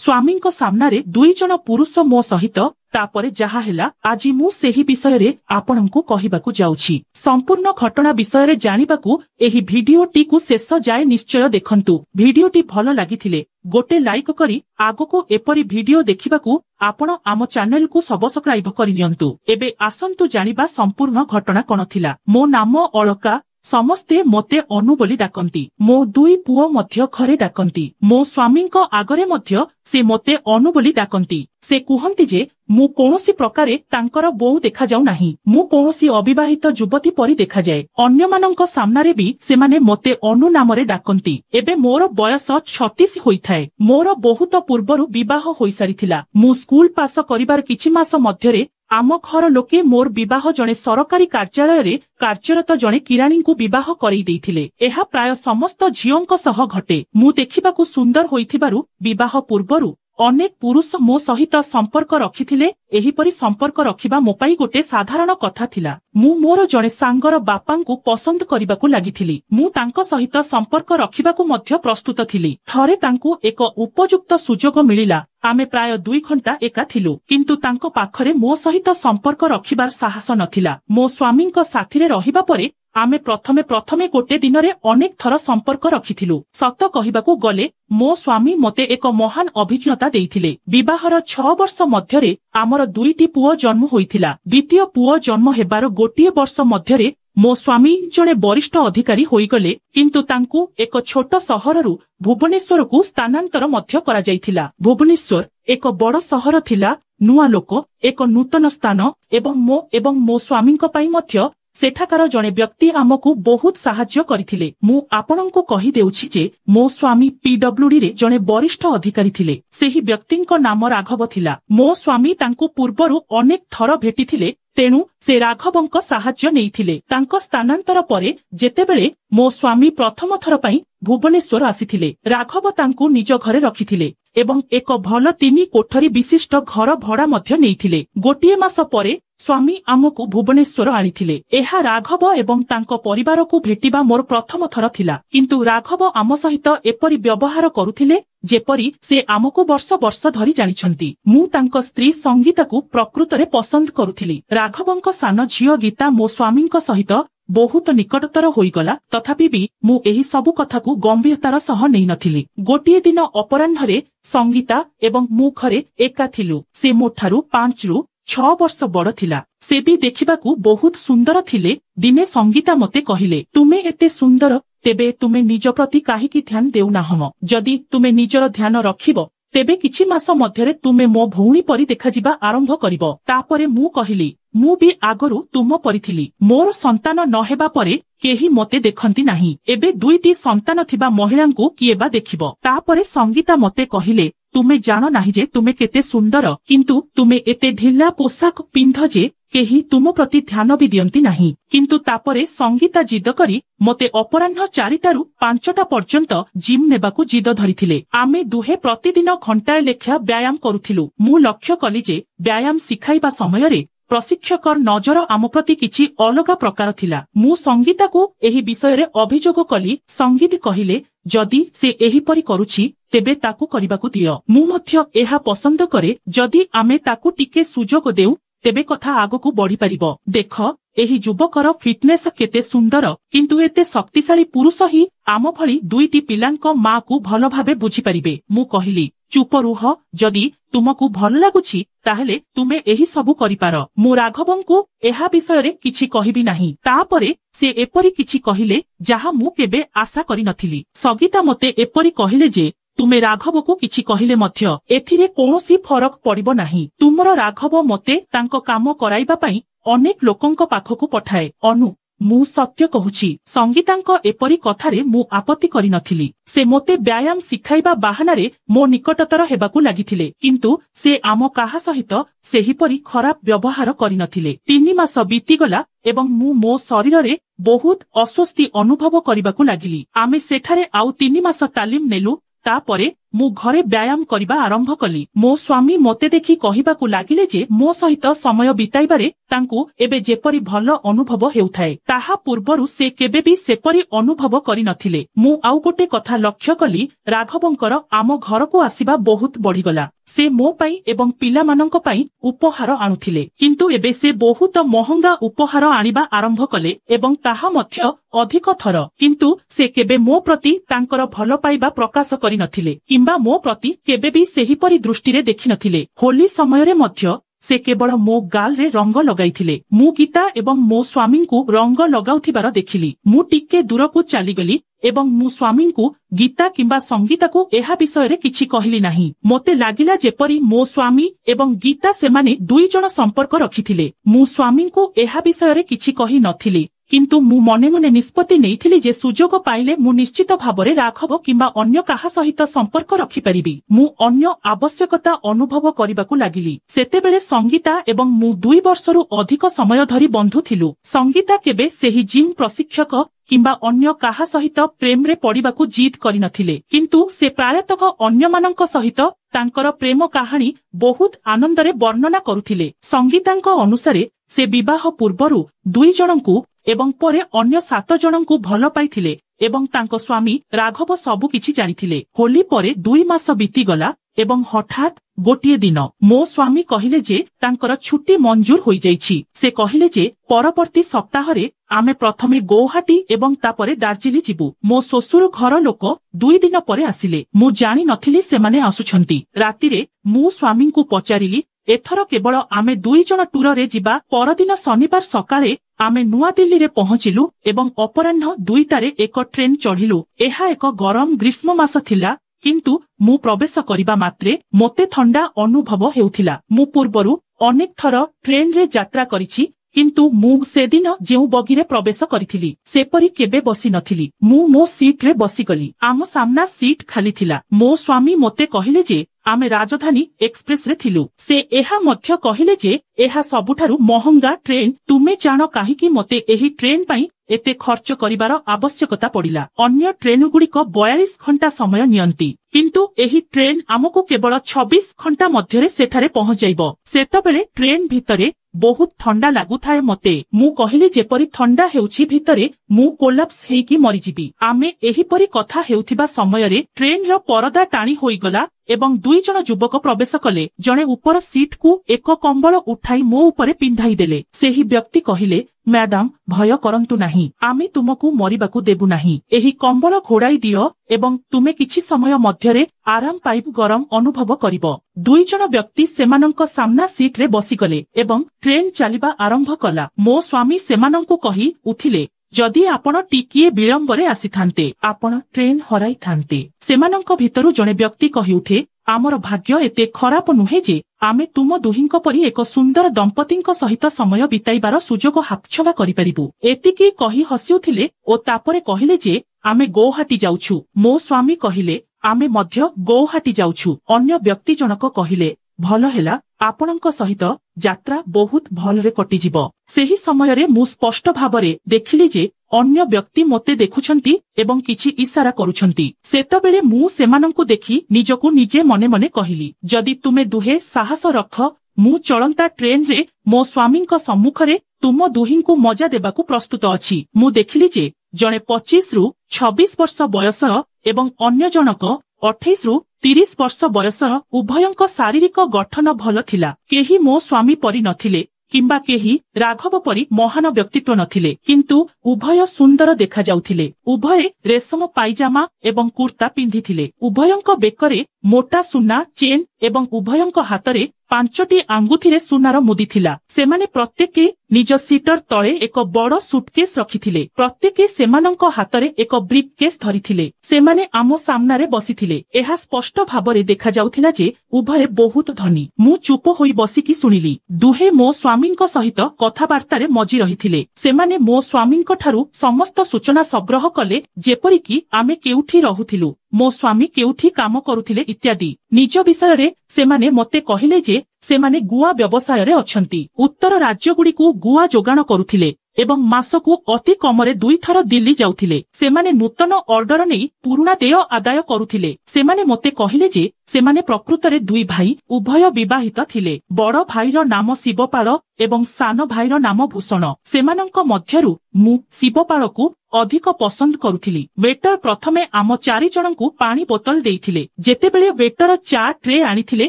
स्वामीଙ୍କ सामनारे दुई जन पुरुष मो सहित तापरे जहा हेला आजि मु सेही विषय आपणଙ୍କୁ कहिबाकू जाउछि। संपूर्ण घटना विषय जानिबाकू एही भिडियोटी को शेष जाए निश्चय देखंतु। भिडियोटी भल लागिथिले गोटे लाइक करी आगको एपरी भिडियो देखिबाकू आपण आम चैनल को सब्सक्राइब करिनियंतु। एबे आसंतु जानिबा संपूर्ण घटना कोन थिला। मो नाम अलका, समस्ते मते अनु बोली डाकंती। मो दुई पुओ मध्य घरे डाकंती। मो स्वामीଙ୍କ आगरे मध्य से मते अनु बोली डाकंती। से कुहंती जे मु कोनोसी प्रकारे तांकर बोउ देखा जाउ नाही। मु कोनोसी अविवाहित युवती परी देखा जाए। अन्य मानंक सामनारे भी सेमाने मते अनु नामरे डाकंती। एबे मोर बयस 36 होइथाए। मोर बहुत पूर्वरु विवाह होई सारिथिला। मु स्कूल पास करिबार किछि मास मध्यरे आम घर लोके मोर विवाह जणे सरकारी कार्यालय रे कार्यरत जणे किराणी को विवाह करई देइथिले। एहा प्राय समस्त झियोंक सह घटे। मु देखिबाकू सुंदर होइथिबारु विवाह पूर्वरु अनेक पुरुष मो सहित संपर्क रखिथिले। एहीपरि संपर्क रखिबा मो पई गोटे साधारण कथा थिला। मु मोर जणे सांगर बापांकू पसंद करिबाकू लागिथिली। मु तांको सहित संपर्क रखिबाकू मध्य प्रस्तुत थिली। थरे तांकू एक उपयुक्त सुजोग मिलिला। आमे प्राय 2 घंटा एका थिलु, किंतु तांको पाखरे मो सहित संपर्क रखिबार साहस नथिला। मो स्वामींको साथीरे रहिबा परे आमे प्रथमे गोटे दिन रे अनेक थर संपर्क रखिथिलु। सत कहिबाकू गले मो स्वामी मते एक महान अभिज्ञता देइथिले। विवाहर 6 वर्ष मध्यरे आमर 2टी पुओ जन्म होइथिला। द्वितीय पुओ जन्म हेबार गोटिए वर्ष मध्यरे मो स्वामी जणे वरिष्ठ अधिकारी होइगले, किंतु तांकू एक छोट सहररु भुवनेश्वर को स्थानांतर मध्य करा जाइथिला। भुवनेश्वर एक बड़ सहर थिला। नुआ लोक, एक नूतन स्थान एवं मो स्वामींको पई मध्य सेठाकार जणे व्यक्ति आमको बहुत साहाय्य करिथिले। मु आपणଙ୍କୁ कहि देउछि जे मो स्वामी पीडब्ल्यूडी रे जणे वरिष्ठ अधिकारी थिले। सेही व्यक्तिଙ୍କ नाम राघव थिला। मो स्वामी तांको पूर्वरु अनेक थर भेटिथिले, तेणु से राघवଙ୍କ साहाय्य नेइथिले। तांको स्थानांतर परे जेतेबेले मो स्वामी प्रथम थर पई भुवनेश्वर आसीथिले, राघव तांको निज घरे रखिथिले एवं एक भल 3 कोठरी विशिष्ट घर भड़ा मध्य नेइथिले। गोटिए मास परे स्वामी आमको भुवनेश्वर आनिथिले। एहा राघव एवं तांको परिवार को भेटिबा मोर प्रथम थर थिला, किंतु राघव आम सहित एपरी व्यवहार करुथिले जेपरी से आमको वर्ष वर्ष धरी जानिछंती। मु तांको स्त्री संगीता को प्रकृतरे पसंद करुथिली। राघवଙ୍କ सान झियो गीता मो स्वामीଙ୍କ सहित बहुत निकटतर होइगला, तथापि भी मु एही सबु कथा को गंभीरतार सह नै नथिली। गोटिए दिन अपराह्नरे संगीता एवं मु घरे एका थिलु। से मोठारु 5 रु 6 वर्ष बड़ थिला। से भी देखिबाकू बहुत सुंदर थिले। दिने संगीता मते कहिले, तुमे एते सुंदर, तेबे तुमे निज प्रति काहीकि ध्यान देउ नाहम। जदि तुमे निजर ध्यान रखिबो तेबे किछि मास मध्यरे तुमे मो भौणी परि देखाजिबा आरंभ करिबो। तापरे मु कहिली, मु भी आगरु तुम परिथिली। मोर संतान नहेबा परे केही मते देखंती नाही। एबे 2टी संतान थिबा महिलांकू किएबा देखिबो। तापरे संगीता मते कहिले, तुमे जानो नाही जे तुमे केते सुंदर, किंतु तुमे एते ढिला पोशाक पिंध जे केही तुम प्रति ध्यान भी दियंती नाही। किंतु तापरे संगीता जिद करी मते अपराह्न 4टारु 5टा पर्यंत जिम नेबाकू जिद धरिथिले। आमे दुहे प्रतिदिन घंटाए लेखा व्यायाम करुथिलु। मु लक्ष्य कली जे व्यायाम सिखाइबा समयरे प्रशिक्षकर नजर आम प्रति किछि अलगा प्रकार थिला। मु संगीता को एही विषय रे अभियोग कली। संगीत कहिले, जदि से एही परि करूछि तेबे ताकू करिबाकू दियो। मु मध्य एहा पसंद करे। जदि आमे ताकू टिके सुजोग देउ तेबे कथा आगकू बढ़ी परिबो। देख, एही युवकर फिटनेस केते सुंदर, किंतु एते शक्तिशाली पुरुष ही आम भली 2टी पिलांक माँ को भल भाबे बुझी परिबे। मु कहिली, चुप रुह, जदि तुमको भल लागुछि ताहेले तुमे एही सबु करिपार। मु राघवंकु एहा विषय रे किछि कहिबि नाही। तापरे से एपरी किछि कहिले जाहा मु केबे आशा करि नथिली। सगीता मते एपरी कहिले जे तुमे राघव को किछि कहिले मध्य एथिरे कोनोसी फरक पड़िबो नाही। तुमर राघव मते तांको काम कराइबा पई अनेक लोकंक पाखकू पठाए। अनु, मु सत्य कहुछि। संगीतांक एपरी कथारे मु आपत्ति करि नथिली। से मोते व्यायाम सिखाइबा बाहानारे मो निकटतर हेबाकू लागिथिले, किंतु से आम काहा सहित सेहीपरी खराब व्यवहार करि नथिले। 3 मास बीतीगला एवं मु मो शरीर रे बहुत अस्वस्थी अनुभव करिबाकू लागिली। आमे सेठारे आउ 3 मास तालीम नेलु। तापरे मु घरे व्यायाम करिबा आरंभ कली। मो स्वामी मते देखि कहिबाकु लागिले जे मो सहित समय बिताइबारे तांकु एबे जेपरि भल अनुभव हेउथाए ताहा पूर्वरु से केबेबी सेपरि अनुभव करि नथिले। मु आउ गोटे कथा लक्ष्य कली, राघवंकर आम घरकु आसिबा बहुत बढ़िगला। से मो पाई एवं पिलामानंक पाई उपहार आणुथिले, किंतु एबे से बहुत महंगा उपहार आनिबा आरंभ कले एवं ताहा मध्य अधिक थर। किंतु से केबे मो प्रति तांकर भल पाइबा प्रकाश करि नथिले किंबा मो प्रति केबेबी सेहिपरि दृष्टिरे देखि नथिले। होली समयरे मध्य से केवल मो गाल रे रंग लगाइथिले। मु गीता एवं मो स्वामी को रंग लगाउथिबार देखिली। मु टिके दूरकु चलीगली एवं मु स्वामी को गीता किंबा संगीता को एहा विषय रे किछि कहली नाही। मोते लागिला जेपरि मो स्वामी एवं गीता सेमाने दुई जण संपर्क रखिथिले। मु स्वामी को एहा विषय रे किछि कहि नथिली, किंतु मु मने मने निष्पत्ति नेइथिली जे सुजोग पाइले मु निश्चित भाबरे राघव किंबा अन्य काहा सहित संपर्क रखि परिबी। मु अन्य आवश्यकता अनुभव करिबाकु लागिली। सेतेबेले संगीता एवं मु 2 वर्षरु अधिक समय धरि बंधु थिलु। संगीता केबे सेही जिम प्रशिक्षक किंबा अन्य काहा सहित प्रेम रे पड़िबाकु जिद करि नथिले, किंतु से प्रायतः अन्य मानक सहित तांकर प्रेम कहानी बहुत आनंदरे वर्णना करुथिले। संगीतांक अनुसारे से विवाह पूर्वरु 2 जणंकु एवं परे अन्य 7 जणंकु भल पाइथिले एवं तांको स्वामी राघव सबु किछि जानिथिले। होली परे 2 मास बीती गला एवं हठात गोटिए दिन मो स्वामी कहिले जे तांकर छुट्टी मंजूर होई जाइछि। से कहिले जे परवर्ती सप्ताहरे आमे प्रथमे गौहाटी एवं तापरे दार्जिलिंग जिबु। मो ससुर घर लोक 2 दिन परे आसिले। मु जानि नथिली सेमाने आसुछंती। रातिरे मु स्वामी को पचारिली, एथर केवल आमे 2 जण टूर रे जिबा। परदिन शनिवार सकाळे आमे नुआ दिल्ली रे पहुंचिलु एवं अपराह्न 2टारे एक ट्रेन चढ़िलु। एहा एक गरम ग्रीष्म मास थिला, किंतु मु प्रवेश करिबा मात्रे मोते ठंडा अनुभव हेउथिला। मु पूर्वरु अनेक थर ट्रेन रे यात्रा करिछि, किंतु मु सेदिन जेउ बगीरे प्रवेश करिथिली सेपरि केबे बसी नथिली। मु मो सीट रे बसी गली। आम सामना सीट खाली थिला। मो स्वामी मोते कहिले जे आमे राजधानी एक्सप्रेस रे थिलु। से एहा मध्य कहिले जे एहा सबुठारु महंगा ट्रेन। तुमे जानो काहिकी मते एही ट्रेन पई एते खर्च करिबार आवश्यकता पड़िला। अन्य ट्रेन गुड़िक 42 घंटा समय नियंती, किंतु एही ट्रेन आमको केवल 26 घंटा मध्यरे सेठारे पहुंचाइबो। सेतबेले ट्रेन भितरे बहुत ठंडा लागुथाए मते। मु कहिली जेपरि ठंडा हेउछि भितरे मु कोलाप्स हेइकी मरिजिबी। आमे एहीपरि कथा हेउथिबा समयरे ट्रेन रो परदा टाणी होइगला एवं 2 जण युवक प्रवेश कले। जणे ऊपर सीट को एक कंबल उठाई मो उपरे पिंधाई देले। सेही व्यक्ति कहिले, मैडम भय करंतु नाही, आमे तुमको मरिबाकू देबु नाही। एही कंबल घोड़ाई दियो एवं तुमे किछि समय मध्यरे आराम पाइब, गरम अनुभव करिबो। 2 जण व्यक्ति सेमानंक सामना सीट रे बसी गले एवं ट्रेन चलिबा आरंभ कला। मो स्वामी सेमानंकु कहि उथिले, जदि आपण टिकिए विलंबरे आसिथान्ते आपण ट्रेन हराई थान्ते। सेमानंक भितरु जणे व्यक्ति कहि उठे, आमर भाग्य एते खराब नुहे जे आमे तुम दुहिंक परी एक सुंदर दंपतिंक सहित समय बिताइबार सुजोग हापछवा करिपारिबु। एतिकी कहि हसिउथिले ओ तापरे कहिले जे आमे गौहाटी जाउछु। मो स्वामी कहिले, आमे मध्य गौहाटी जाउछु। अन्य व्यक्ति जनक कहिले, भल हेला, आपणक सहित यात्रा बहुत भलरे कटिजिबो। सेही समयरे मु स्पष्ट भाबरे देखिली जे अन्य व्यक्ति मोते देखुछंती एवं किछि इशारा करूछंती। सेतबेले मु सेमानंकु देखि निजको निजे मने मने कहिली, जदि तुमे दुहे साहस रख, मु चलंता ट्रेन रे मो स्वामींक सम्मुखरे तुम दुहिंकु मजा देबाकु प्रस्तुत अछि। मु देखिली जे जणे 25 रु 26 वर्ष बयस एवं अन्य जनक 28 रु 30 वर्ष बयस। उभयंक शारीरिक गठन भल थिला। केही मो स्वामी परि नथिले किंबा केही राघव परी महान व्यक्तित्व नथिले, किंतु उभय सुंदर देखा जाउथिले। उभय रेशम पाइजामा एवं कुर्ता पिंधिथिले। उभयंक बेकरे मोटा सुना चेन एवं उभयंक हातरे 5टी आंगुठीरे सुनार मुदी थिला। सेमाने प्रत्येके निज सीटर तळे एक बड़ सुटकेस रखिथिले। प्रत्येके सेमानंक हातरे एक ब्रीफ केस धरिथिले। सेमाने आमो सामनारे बसिथिले। एहा स्पष्ट भाबरे देखा जाउथिला जे उभय बहुत धनी। मु चुप होई बसिकी सुनिली। दुहे मो स्वामींक सहित कथाबार्तारे मजी रहिथिले। सेमाने मो स्वामींक ठारू समस्त सूचना संग्रह कले, जेपरिकी आमे केउठी रहुथिलु, मो स्वामी केउठी काम करुथिले इत्यादि। निज विषय रे सेमाने मते कहिले जे सेमाने गुआ व्यवसाय रे अछंती। उत्तर राज्य गुड़िकु गुआ जोगाण करुथिले ଏବଂ ମାସକୁ ଅତି କମରେ 2 ଥର ଦିଲ୍ଲୀ ଯାଉଥିଲେ। ସେମାନେ ନୂତନ ଅର୍ଡର ନେଇ ପୁରୁଣା ଦେୟ ଆଦାୟ କରୁଥିଲେ। ସେମାନେ ମୋତେ କହିଲେ ଯେ ସେମାନେ ପ୍ରକୃତରେ 2 ଭାଇ, ଉଭୟ ବିବାହିତ ଥିଲେ। ବଡ଼ ଭାଇର ନାମ ଶିବପାଳ ଏବଂ ସାନ ଭାଇର ନାମ ଭୂଷଣ। ସେମାନଙ୍କ ମଧ୍ୟରୁ ମୁଁ ଶିବପାଳକୁ ଅଧିକ ପସନ୍ଦ କରୁଥିଲି। ୱେଟର ପ୍ରଥମେ ଆମ 4 ଜଣଙ୍କୁ ପାଣି ବୋତଲ ଦେଇଥିଲେ। ଯେତେବେଳେ ୱେଟର ଚା ଟ୍ରେ ଆଣିଥିଲେ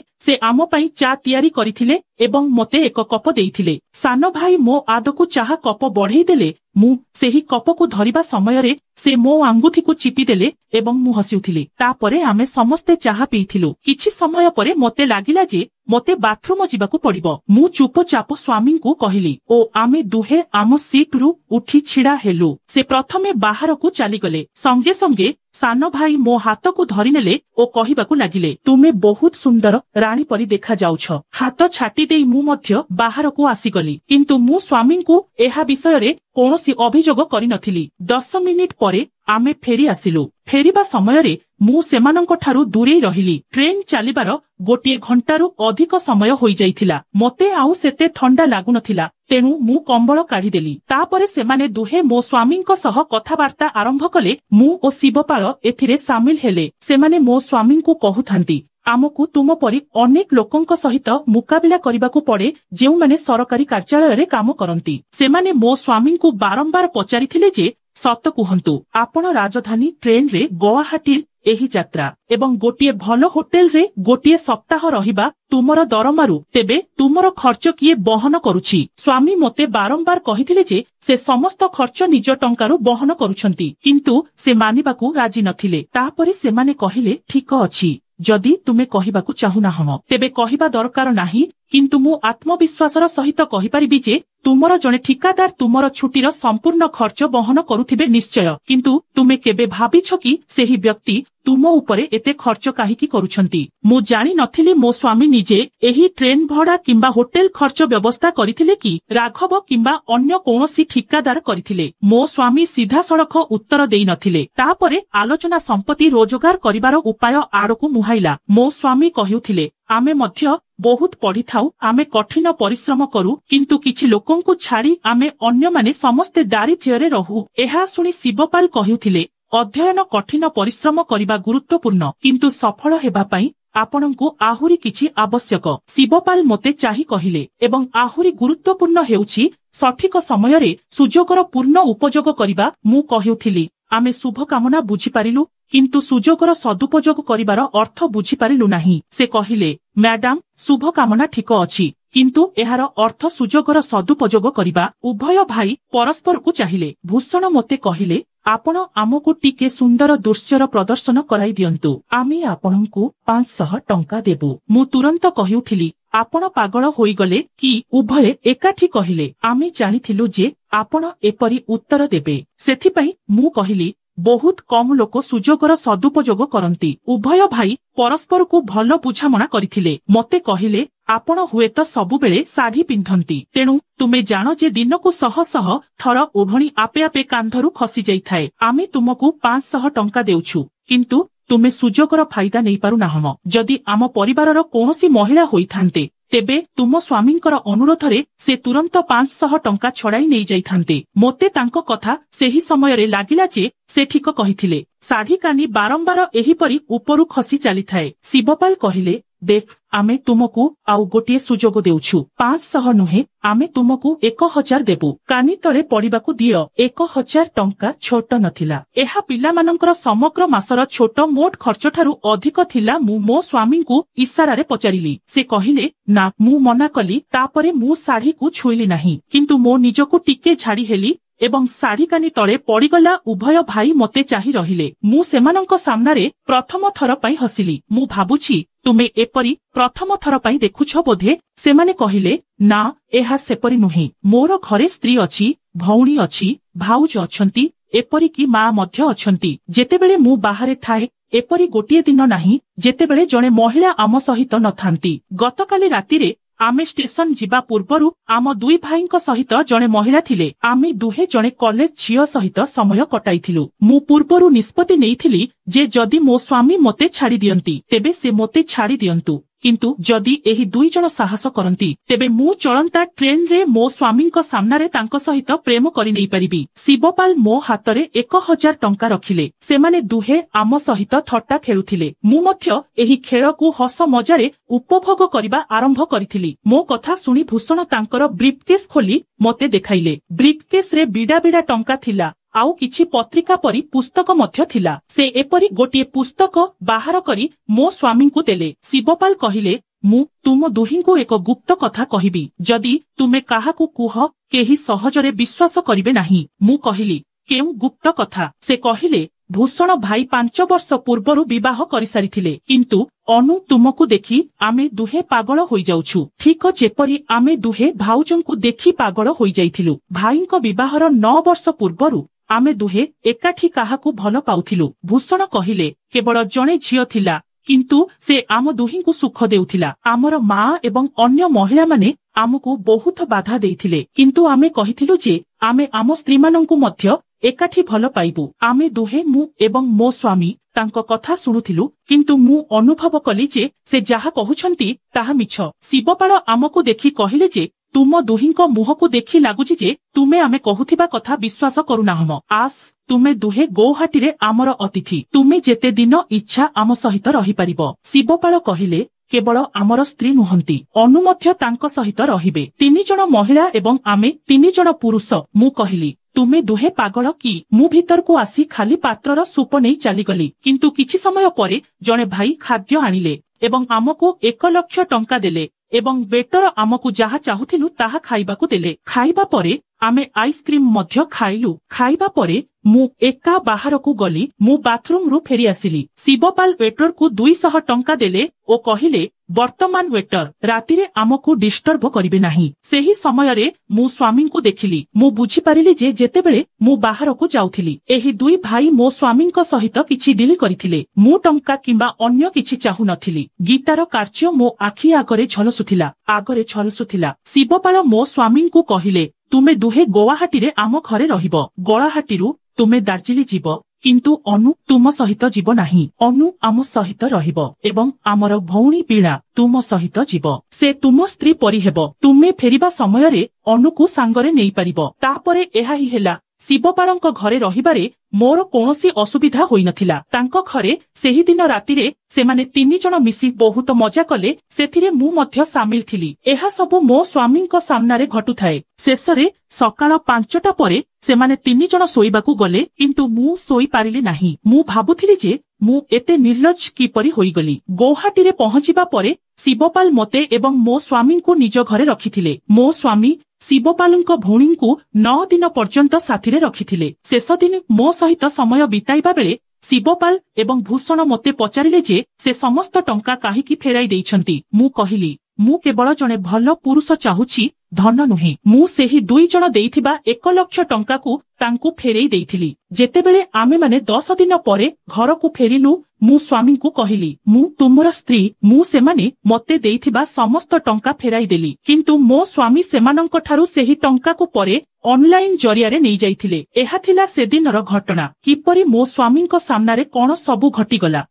ସେ ଆମ ପାଇଁ ଚା ତିଆରି କରିଥିଲେ ଏବଂ ମୋତେ ଏକ କପ ଦେଇଥିଲେ। ସାନ ଭାଇ ମୋ ଆଦକୁ ଚାହା କପ ବଢ଼େଇ ଦେଲେ। ମୁଁ ସେହି କପକୁ ଧରିବା ସମୟରେ ସେ ମୋ ଆଙ୍ଗୁଠିକୁ ଚିପିଦେଲେ ଏବଂ ମୁଁ ହସିଉଥିଲି। ତାପରେ ଆମେ ସମସ୍ତେ ଚାହା ପିଇଥିଲୁ। କିଛି ସମୟ ପରେ ମୋତେ ଲାଗିଲା ଯେ ମୋତେ ବାଥରୁମ ଯିବାକୁ ପଡ଼ିବ। ମୁଁ ଚୁପଚାପ ସ୍ୱାମୀଙ୍କୁ କହିଲି ଓ ଆମେ ଦୁହେଁ ଆମ ସିଟରୁ ଉଠି ଛିଡ଼ା ହେଲୁ। ସେ ପ୍ରଥମେ ବାହାରକୁ ଚାଲିଗଲେ। ସଙ୍ଗେ ସଙ୍ଗେ ସାନ ଭାଇ ମୋ ହାତକୁ ଧରିନେଲେ ଓ କହିବାକୁ ଲାଗିଲେ, ତୁମେ ବହୁତ ସୁନ୍ଦର ରାଣୀ ପରି ଦେଖାଯାଉଛ। ହାତ ଛାଟି ଦେଇ ମୁଁ ମଧ୍ୟ ବାହାରକୁ ଆସିଗଲି। କିନ୍ତୁ ମୁଁ ସ୍ୱାମୀଙ୍କୁ ଏହା ବିଷୟରେ କୌଣସି ଅଭିଯୋଗ କରିନଥିଲି। 10 ମିନିଟ୍ ପରେ ଆମେ ଫେରି ଆସିଲୁ। ଫେରିବା ସମୟରେ ମୁଁ ସେମାନଙ୍କଠାରୁ ଦୂରେଇ ରହିଲି। ଟ୍ରେନ୍ ଚାଲିବାର 1 ଘଣ୍ଟାରୁ ଅଧିକ ସମୟ ହୋଇଯାଇଥିଲା। ମୋତେ ଆଉ ସେତେ ଥଣ୍ଡା ଲାଗୁନଥିଲା, ତେଣୁ ମୁଁ କମ୍ବଳ କାଢ଼ିଦେଲି। ତାପରେ ସେମାନେ ଦୁହେଁ ମୋ ସ୍ୱାମୀଙ୍କ ସହ କଥାବାର୍ତ୍ତା ଆରମ୍ଭ କଲେ। ମୁଁ ଓ ଶିବପାଳ ଏଥିରେ ସାମିଲ ହେଲେ। ସେମାନେ ମୋ ସ୍ୱାମୀଙ୍କୁ କହୁଥାନ୍ତି, ଆମକୁ ତୁମ ପରି ଅନେକ ଲୋକଙ୍କ ସହିତ ମୁକାବିଲା କରିବାକୁ ପଡ଼େ ଯେଉଁମାନେ ସରକାରୀ କାର୍ଯ୍ୟାଳୟରେ କାମ କରନ୍ତି। ସେମାନେ ମୋ ସ୍ୱାମୀଙ୍କୁ ବାରମ୍ବାର ପଚାରିଥିଲେ ଯେ ସତ କୁହନ୍ତୁ, ଆପଣ ରାଜଧାନୀ ଟ୍ରେନରେ ଗୁଆହାଟୀ ଏହି ଯାତ୍ରା ଏବଂ ଗୋଟିଏ ଭଲ ହୋଟେଲରେ 1 ସପ୍ତାହ ରହିବା ତୁମର ଦରମାରୁ, ତେବେ ତୁମର ଖର୍ଚ୍ଚ କିଏ ବହନ କରୁଛି? ସ୍ୱାମୀ ମୋତେ ବାରମ୍ବାର କହିଥିଲେ ଯେ ସେ ସମସ୍ତ ଖର୍ଚ୍ଚ ନିଜ ଟଙ୍କାରୁ ବହନ କରୁଛନ୍ତି, କିନ୍ତୁ ସେ ମାନିବାକୁ ରାଜି ନଥିଲେ। ତାପରେ ସେମାନେ କହିଲେ, ଠିକ ଅଛି, ଯଦି ତୁମେ କହିବାକୁ ଚାହୁଁନାହଁ ତେବେ କହିବା ଦରକାର ନାହିଁ, କିନ୍ତୁ ମୁଁ ଆତ୍ମବିଶ୍ୱାସର ସହିତ କହିପାରିବି ଯେ ତୁମର ଜଣେ ଠିକାଦାର ତୁମର ଛୁଟିର ସମ୍ପୂର୍ଣ୍ଣ ଖର୍ଚ୍ଚ ବହନ କରୁଥିବେ ନିଶ୍ଚୟ। କିନ୍ତୁ ତୁମେ କେବେ ଭାବିଛ କି ସେହି ବ୍ୟକ୍ତି ତୁମ ଉପରେ ଏତେ ଖର୍ଚ୍ଚ କାହିଁକି କରୁଛନ୍ତି? ମୁଁ ଜାଣିନଥିଲି ମୋ ସ୍ୱାମୀ ନିଜେ ଏହି ଟ୍ରେନ୍ ଭଡ଼ା କିମ୍ବା ହୋଟେଲ ଖର୍ଚ୍ଚ ବ୍ୟବସ୍ଥା କରିଥିଲେ କି ରାଘବ କିମ୍ବା ଅନ୍ୟ କୌଣସି ଠିକାଦାର କରିଥିଲେ। ମୋ ସ୍ୱାମୀ ସିଧାସଳଖ ଉତ୍ତର ଦେଇନଥିଲେ। ତାପରେ ଆଲୋଚନା ସମ୍ପତ୍ତି ରୋଜଗାର କରିବାର ଉପାୟ ଆଡ଼କୁ ମୁହାଇଲା। ମୋ ସ୍ୱାମୀ କହୁଥିଲେ, ଆମେ ମଧ୍ୟ ବହୁତ ପଢ଼ିଥାଉ, ଆମେ କଠିନ ପରିଶ୍ରମ କରୁ, କିନ୍ତୁ କିଛି ଲୋକଙ୍କୁ ଛାଡ଼ି ଆମେ ଅନ୍ୟମାନେ ସମସ୍ତେ ଦାରିଦ୍ର୍ୟରେ ରହୁ। ଏହା ଶୁଣି ଶିବପାଲ କହୁଥିଲେ, ଅଧ୍ୟୟନ କଠିନ ପରିଶ୍ରମ କରିବା ଗୁରୁତ୍ୱପୂର୍ଣ୍ଣ, କିନ୍ତୁ ସଫଳ ହେବା ପାଇଁ ଆପଣଙ୍କୁ ଆହୁରି କିଛି ଆବଶ୍ୟକ। ଶିବପାଲ ମୋତେ ଚାହିଁ କହିଲେ, ଏବଂ ଆହୁରି ଗୁରୁତ୍ୱପୂର୍ଣ୍ଣ ହେଉଛି ସଠିକ ସମୟରେ ସୁଯୋଗର ପୂର୍ଣ୍ଣ ଉପଯୋଗ କରିବା। ମୁଁ କହୁଥିଲି, ଆମେ ଶୁଭକାମନା ବୁଝିପାରିଲୁ, କିନ୍ତୁ ସୁଯୋଗର ସଦୁପଯୋଗ କରିବାର ଅର୍ଥ ବୁଝିପାରିଲୁ ନାହିଁ। ସେ କହିଲେ, ମ୍ୟାଡାମ, ଶୁଭକାମନା ଠିକ ଅଛି, କିନ୍ତୁ ଏହାର ଅର୍ଥ ସୁଯୋଗର ସଦୁପଯୋଗ କରିବା। ଉଭୟ ଭାଇ ପରସ୍ପରକୁ ଚାହିଁଲେ। ଭୂଷଣ ମୋତେ କହିଲେ, ଆପଣ ଆମକୁ ଟିକେ ସୁନ୍ଦର ଦୃଶ୍ୟର ପ୍ରଦର୍ଶନ କରାଇ ଦିଅନ୍ତୁ, ଆମେ ଆପଣଙ୍କୁ 500 ଟଙ୍କା ଦେବୁ। ମୁଁ ତୁରନ୍ତ କହିଉଠିଲି, ଆପଣ ପାଗଳ ହୋଇଗଲେ କି? ଉଭୟେ ଏକାଠି କହିଲେ, ଆମେ ଜାଣିଥିଲୁ ଯେ ଆପଣ ଏପରି ଉତ୍ତର ଦେବେ, ସେଥିପାଇଁ ମୁଁ କହିଲି, ବହୁତ କମ୍ ଲୋକ ସୁଯୋଗର ସଦୁପଯୋଗ କରନ୍ତି। ଉଭୟ ଭାଇ ପରସ୍ପରକୁ ଭଲ ବୁଝାମଣା କରିଥିଲେ। ମୋତେ କହିଲେ, ଆପଣ ହୁଏତ ସବୁବେଳେ ଶାଢ଼ୀ ପିନ୍ଧନ୍ତି, ତେଣୁ ତୁମେ ଜାଣ ଯେ ଦିନକୁ ଶହ ଶହ ଥର ଓଢ଼ଣୀ ଆପେ ଆପେ କାନ୍ଧରୁ ଖସିଯାଇଥାଏ। ଆମେ ତୁମକୁ 500 ଟଙ୍କା ଦେଉଛୁ, କିନ୍ତୁ ତୁମେ ସୁଯୋଗର ଫାଇଦା ନେଇପାରୁନାହଁ। ଯଦି ଆମ ପରିବାରର କୌଣସି ମହିଳା ହୋଇଥାନ୍ତେ, ତେବେ ତୁମ ସ୍ୱାମୀଙ୍କର ଅନୁରୋଧରେ ସେ ତୁରନ୍ତ 500 ଟଙ୍କା ଛଡ଼ାଇ ନେଇଯାଇଥାନ୍ତେ। ମୋତେ ତାଙ୍କ କଥା ସେହି ସମୟରେ ଲାଗିଲା ଯେ ସେ ଠିକ କହିଥିଲେ। ଶାଢ଼ୀ କାନି ବାରମ୍ବାର ଏହିପରି ଉପରୁ ଖସି ଚାଲିଥାଏ। ଶିବପାଲ କହିଲେ, ଦେଖ, ଆମେ ତୁମକୁ ଆଉ ଗୋଟିଏ ସୁଯୋଗ ଦେଉଛୁ। 500 ନୁହେଁ, ଆମେ ତୁମକୁ 1000 ଦେବୁ। କାନି ତଳେ ପଡ଼ିବାକୁ ଦିଅ। 1000 ଟଙ୍କା ଛୋଟ ନଥିଲା। ଏହା ପିଲାମାନଙ୍କର ସମଗ୍ର ମାସର ଛୋଟ ମୋଟ ଖର୍ଚ୍ଚଠାରୁ ଅଧିକ ଥିଲା। ମୁଁ ମୋ ସ୍ୱାମୀଙ୍କୁ ଇସାରାରେ ପଚାରିଲି। ସେ କହିଲେ, ନା। ମୁଁ ମନା କଲି। ତାପରେ ମୁଁ ଶାଢ଼ୀକୁ ଛୁଇଁଲି ନାହିଁ, କିନ୍ତୁ ମୋ ନିଜକୁ ଟିକେ ଝାଡ଼ି ହେଲି ଏବଂ ଶାଢ଼ୀ କାନି ତଳେ ପଡ଼ିଗଲା। ଉଭୟ ଭାଇ ମୋତେ ଚାହିଁ ରହିଲେ। ମୁଁ ସେମାନଙ୍କ ସାମ୍ନାରେ ପ୍ରଥମ ଥର ପାଇଁ ହସିଲି। ମୁଁ ଭାବୁଛି, ତୁମେ ଏପରି ପ୍ରଥମ ଥର ପାଇଁ ଦେଖୁଛ ବୋଧେ? ସେମାନେ କହିଲେ, ନା, ଏହା ସେପରି ନୁହେଁ। ମୋର ଘରେ ସ୍ତ୍ରୀ ଅଛି, ଭଉଣୀ ଅଛି, ଭାଉଜ ଅଛନ୍ତି, ଏପରିକି ମା ମଧ୍ୟ ଅଛନ୍ତି। ଯେତେବେଳେ ମୁଁ ବାହାରେ ଥାଏ, ଏପରି ଗୋଟିଏ ଦିନ ନାହିଁ ଯେତେବେଳେ ଜଣେ ମହିଳା ଆମ ସହିତ ନଥାନ୍ତି। ଗତକାଲି ରାତିରେ ଆମେ ଷ୍ଟେସନ ଯିବା ପୂର୍ବରୁ ଆମ 2 ଭାଇଙ୍କ ସହିତ ଜଣେ ମହିଳା ଥିଲେ। ଆମେ ଦୁହେଁ ଜଣେ କଲେଜ ଝିଅ ସହିତ ସମୟ କଟାଇଥିଲୁ। ମୁଁ ପୂର୍ବରୁ ନିଷ୍ପତ୍ତି ନେଇଥିଲି ଯେ ଯଦି ମୋ ସ୍ୱାମୀ ମୋତେ ଛାଡ଼ି ଦିଅନ୍ତି, ତେବେ ସେ ମୋତେ ଛାଡ଼ି ଦିଅନ୍ତୁ, किंतु जदि एही दुई जण साहस करंती तेबे मु चलंता ट्रेन रे मो स्वामींक सामनारे तांको सहित प्रेम करि नै परिबी। शिवपाल मो हातरे 1000 टंका रखिले। सेमाने दुहे आम सहित थट्टा खेलुथिले। मु मध्य एही खेलकु हस मजारे उपभोग करिबा आरंभ करिथिली। मो कथा सुनी भूषण तांकर ब्रीफकेस खोली मते देखाइले। ब्रीफकेस रे बिडा बिडा टंका थिला। आउ किछि पत्रिका परी पुस्तक मध्य थिला। से एपरी गोटिए पुस्तक बाहर करी मो स्वामी को देले। शिवपाल कहिले, मु तुम दुहिंको एक गुप्त कथा कहिबी। जदि तुमे काहाकू कुह केही सहजरे विश्वास करिवे नाही। मु कहिली, केउ गुप्त कथा? से कहिले, भूषण भाई 5 वर्ष पूर्वरु विवाह करि सारिथिले, किंतु अनु तुमको देखि आमे दुहे पागल होई जाउछु। ठीक जेपरी आमे दुहे भाउजंकु देखि पागल होई जाइथिलु। भाईंको विवाहर 9 वर्ष पूर्वरु आमे दुहे एकाठी काहाकू भल पाउथिलु। भूषण कहिले, केवल जणे झियो थिला, किंतु से आम दुहिंकु सुख देउथिला। आमर मां एवं अन्य महिला माने आमको बहुत बाधा देइथिले, किंतु आमे कहिथिलु जे आमे आम स्त्री मानंकु मध्य एकाठी भल पाइबु। आमे दुहे मु एवं मो स्वामी तांको कथा सुनुथिलु, किंतु मु अनुभव कली जे से जाहा कहुछंती ताहा मिछ। शिवपाल आमको देखि कहिले जे तुम दुहिंको मुहको देखि लागुची जे तुमे आमे कहुथिबा कथा विश्वास करुनाहम। आस तुमे दुहे गौहाटी रे आमर अतिथि। तुमे जेते दिन इच्छा आम सहित रहि परिबो। शिवपाल कहिले, केवल आमर स्त्री नुहंती, अनु मध्य तांको सहित रहिबे। 3 जण महिला एवं आमे 3 जण पुरुष। मु कहिली, तुमे दुहे पागल कि? मु भीतर को आसी खाली पात्रर सूप नहीं चलीगली, किंतु किछि समय परे जणे भाई खाद्य आनिले एवं आमको 1 लाख टंका देले एवं बेटर आमको जहा चाहुथिलु ताहा खाइबाकू देले। खाइबा परे आमे आइसक्रीम मध्य खाइलु। खाइबा परे मु एका बाहरकू गली। मु बाथरूम रु फेरी आसिली। शिवपाल वेटर को 200 टंका देले ओ कहिले, वर्तमान वेटर रातिरे आमको डिस्टर्ब करिवे नाही। सेही समय रे मु स्वामी को देखिली। मु बुझी पारिली जे जेतेबेले मु बाहरकू जाउथिली एही दुई भाई मो स्वामींक सहित किछि डील करिथिले। मु टंका किंबा अन्य किछि चाहू नथिली। गीतार कार्य मो आखि आगरे झलसुथिला। शिवपाल मो स्वामी को कहिले, तुमे दुहे गुवाहाटी रे आम घरे रहिबो। गुवाहाटीरु तुमे दार्जिलिंग जीव, किंतु अनु तुम सहित जीव नाही। अनु आम सहित रहिबो एवं आमर भौणी पीड़ा तुम सहित जीव। से तुम स्त्री परी हेबो। तुमे फेरिबा समय रे अनुकु सांगरे नेई परिबो। तापरे एहा ही हेला। शिवपालଙ୍କ घरे रहिबारे मोर कोनोसी असुविधा होई नथिला। तांको घरे सेही दिन रातिरे सेमाने 3 जण मिसी बहुत मजा कले। सेथिरे मु मध्य सामिल थिली। एहा सबु मो स्वामींक सामनारे घटुथाए। शेषरे सकाळ 5टा परे सेमाने 3 जण सोइबाकू गले, किंतु मु सोई पारिली नाही। मु भाबुथिली जे मु एते निर्लज किपरि होई गली। गुवाहाटी रे पहुंचिबा परे शिवपाल मते एवं मो स्वामी को निज घरे रखिथिले। मो स्वामी शिवपालଙ୍କ भौणीଙ୍କୁ 9 दिन पर्यंत साथीरे रखिथिले। शेष दिन मो सहित समय बिताइबा बेले शिवपाल एवं भूषण मते पचारिले जे से समस्त टंका काहीकि फेराई देइछंती। मु कहिली, मु केवल जणे भल पुरुष चाहुछि, धन नुहे। मु सेही 2 जण देइथिबा 1 लाख टंका को तांकु फेरेई देइथिली। जेतेबेले आमे माने 10 दिन परे घर को फेरिलु, मु स्वामी को कहिली, मु तुमर स्त्री। मु सेमाने मते देइथिबा समस्त टंका फेराई देली, किंतु मो स्वामी सेमानंक ठारू सेही टंका को परे ऑनलाइन जरिया रे नै जाइथिले। एहा थिला सेदिनर घटना। किपरि मो स्वामींक सामनारे कोन सबु घटी गला।